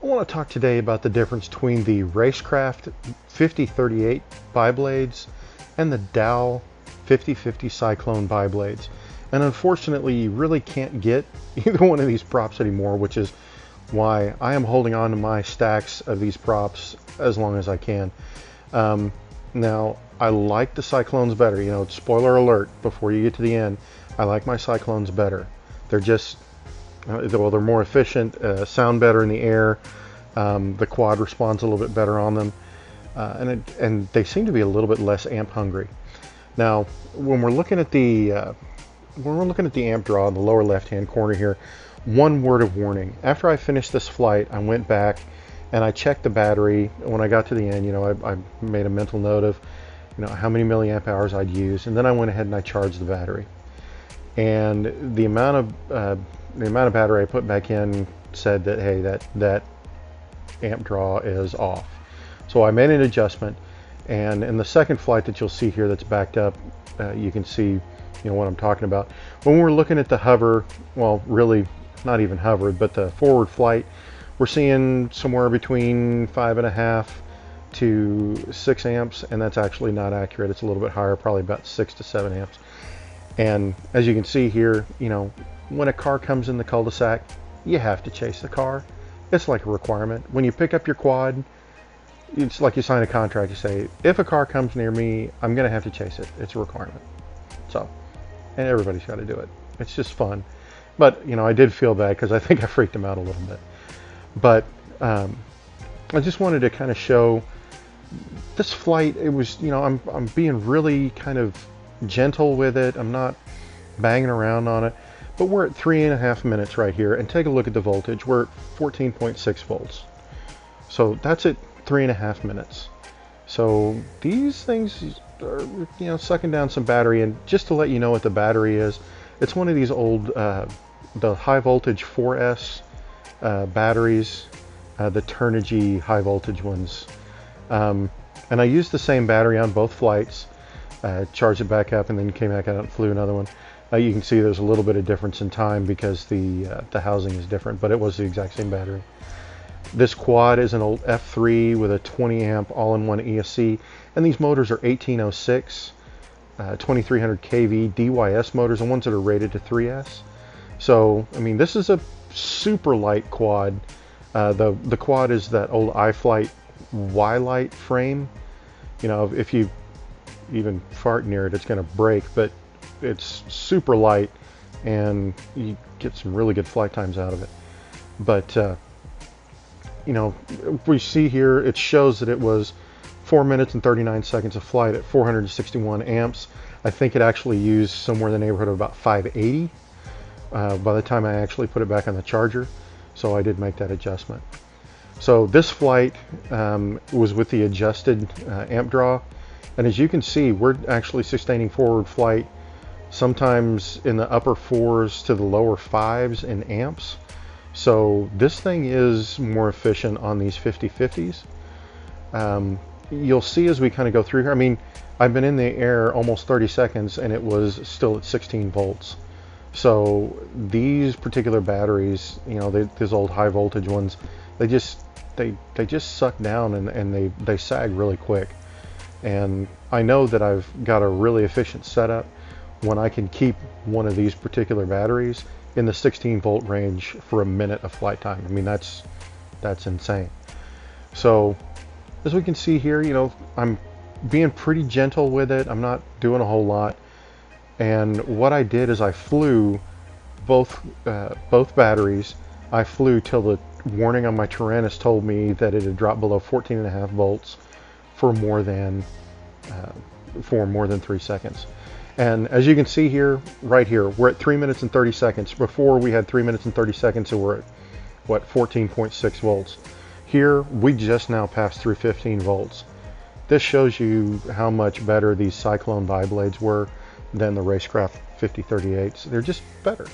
want to talk today about the difference between the Rackraft 5038 bi-blades and the Dow 5050 Cyclone bi-blades. And unfortunately, you really can't get either one of these props anymore, which is why I am holding on to my stacks of these props as long as I can. Now, I like the Cyclones better. You know, spoiler alert, before you get to the end, I like my Cyclones better. They're just, well, they're more efficient, sound better in the air. The quad responds a little bit better on them, and they seem to be a little bit less amp hungry. Now, when we're looking at the amp draw in the lower left-hand corner here, one word of warning: after I finished this flight, I went back and I checked the battery. When I got to the end, you know, I made a mental note of, you know, how many milliamp hours I'd use, and then I went ahead and I charged the battery. And the amount of battery I put back in said that, hey, that amp draw is off. So I made an adjustment, and in the second flight that you'll see here that's backed up, you can see, you know, what I'm talking about. When we're looking at the hover, well, really not even hover, but the forward flight, we're seeing somewhere between 5.5 to 6 amps, and that's actually not accurate. It's a little bit higher, probably about 6 to 7 amps. And as you can see here, you know, when a car comes in the cul-de-sac, you have to chase the car. It's like a requirement. When you pick up your quad, it's like you sign a contract. You say, if a car comes near me, I'm going to have to chase it. It's a requirement. So, and everybody's got to do it. It's just fun. But, you know, I did feel bad because I think I freaked him out a little bit. But I just wanted to kind of show this flight. It was, you know, I'm being really kind of gentle with it. I'm not banging around on it. But we're at 3.5 minutes right here, and take a look at the voltage. We're at 14.6 volts. So that's at 3.5 minutes. So these things are, you know, sucking down some battery. And just to let you know what the battery is, it's one of these old, the high voltage 4S batteries, the Turnigy high voltage ones. And I used the same battery on both flights, charged it back up, and then came back out and flew another one. You can see there's a little bit of difference in time because the housing is different, but it was the exact same battery. This quad is an old F3 with a 20 amp all-in-one ESC, and these motors are 1806, 2300 kV DYS motors, and ones that are rated to 3S. So, I mean, this is a super light quad. The quad is that old iFlight YLite frame. You know, if you even fart near it, it's going to break, but it's super light, and you get some really good flight times out of it. But you know, we see here it shows that it was 4 minutes and 39 seconds of flight at 461 amps. I think it actually used somewhere in the neighborhood of about 580 by the time I actually put it back on the charger. So I did make that adjustment. So this flight was with the adjusted amp draw, and as you can see, we're actually sustaining forward flight sometimes in the upper 4s to the lower 5s in amps. So this thing is more efficient on these 5050s. You'll see as we kind of go through here, I mean, I've been in the air almost 30 seconds and it was still at 16 volts. So these particular batteries, you know, these old high voltage ones, they just suck down, and they sag really quick. And I know that I've got a really efficient setup when I can keep one of these particular batteries in the 16 volt range for a minute of flight time. I mean, that's insane. So as we can see here, you know, I'm being pretty gentle with it. I'm not doing a whole lot. And what I did is I flew both batteries. I flew till the warning on my Tyrannus told me that it had dropped below 14.5 volts for more than 3 seconds. And as you can see here, right here, we're at 3 minutes and 30 seconds. Before we had 3 minutes and 30 seconds, so we're at, what, 14.6 volts. Here, we just now passed through 15 volts. This shows you how much better these Cyclone bi-blades were than the Racekraft 5038s. They're just better,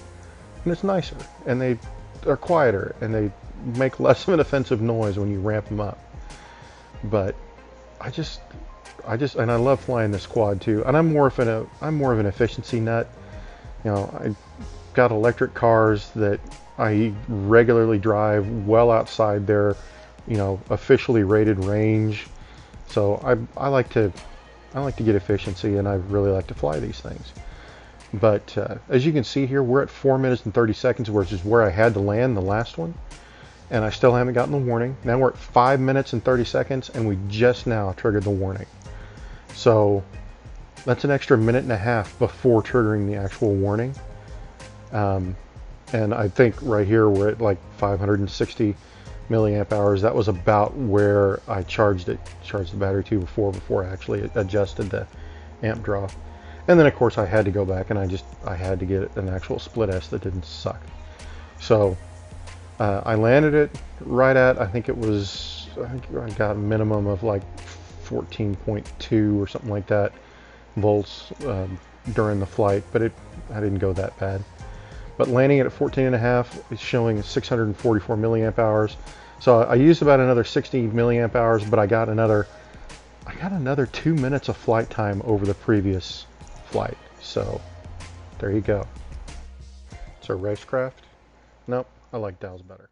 and it's nicer, and they are quieter, and they make less of an offensive noise when you ramp them up. But and I love flying this quad too, and I'm more of an efficiency nut. You know, I got electric cars that I regularly drive well outside their, officially rated range. So I like to get efficiency, and I really like to fly these things. But as you can see here, we're at 4 minutes and 30 seconds, which is where I had to land the last one. And I still haven't gotten the warning. Now we're at 5 minutes and 30 seconds, and we just now triggered the warning. So that's an extra minute and a half before triggering the actual warning. And I think right here we're at like 560 milliamp hours. That was about where I charged the battery to before I actually adjusted the amp draw. And then of course I had to go back and I had to get an actual split S that didn't suck. So I landed it right at, I think I got a minimum of like 14.2 or something like that volts during the flight, but I didn't go that bad. But landing it at 14.5 is showing 644 milliamp hours. So I used about another 60 milliamp hours, but I got another 2 minutes of flight time over the previous flight. So there you go. So Racecraft? Nope, I like Dow's better.